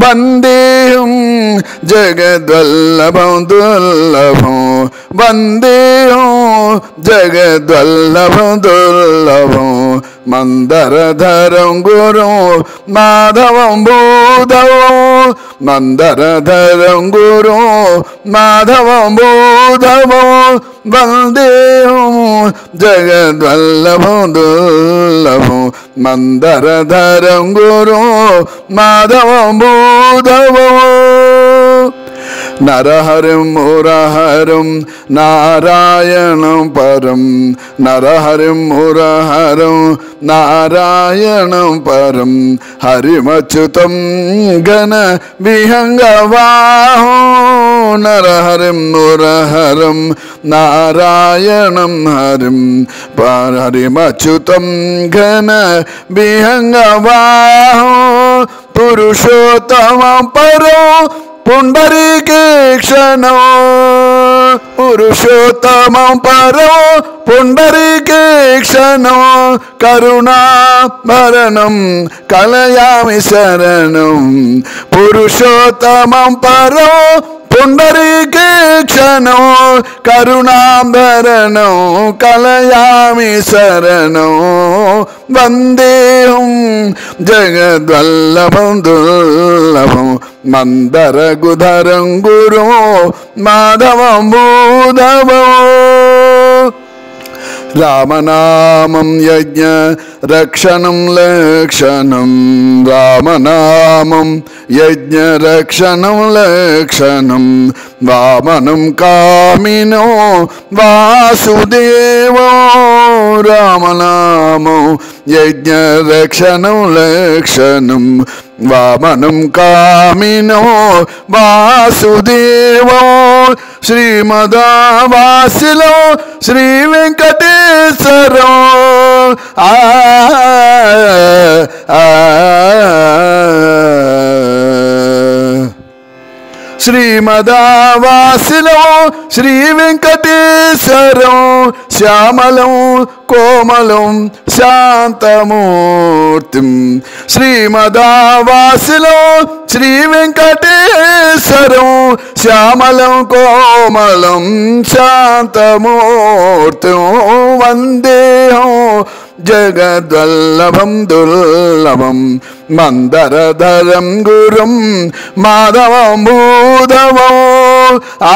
వందేహం జగద్వల్లభం దుర్లభం వందేహం జగద్వల్లభం దుర్లభం మందరధరం గురుం మాధవం భూధవం మందరధరం గురుం మాధవం భూధవం వందేహం జగద్వల్లభం దుర్లభం మందరధరం గురుం మాధవం భూధవం నరహరిం మురహరం నారాయణం పరం నరహరిం మురహరం నారాయణం పరం హరిమచ్యుతం ఘన విహంగవాహో నరహరిం మురహరం నారాయణం హరిం హరిమచ్యుతం ఘన విహంగవాహో పురుషోత్తమం పరో పుండరీకేక్షణం పురుషోత్తమం పరో పుండరీకేక్షణం కరుణాభరణం కలయామి శరణం పురుషోత్తమం పరో పుండరీకేక్షణం కరుణాభరణం కలయామి శరణం వందేహం జగద్వల్లభం దుర్లభం మందరగుధరం గురు మాధవం భూధవం రామనామం యజ్ఞ రక్షణం లక్షణం రామనామం యజ్ఞ రక్షణం లక్షణం వామనం కామినో వాసుదేవో రామనామం యజ్ఞ రక్షణం లక్షణం వామనం కామినో వాసుదేవో శ్రీమదావాసిలో శ్రీ వెంకటేశ్వరం శ్రీమదావాసిలో శ్రీ వెంకటేశ్వరం శ్యామలం కోమలం శాంతమూర్తిం శ్రీమదావాసిలో శ్రీ వెంకటేశ్వరం శ్యామలం కోమలం శాంతమూర్తిం వందేహం జగద్వల్లభం దుర్లభం మందరధరం గురుం మాధవం భూధవం ఆ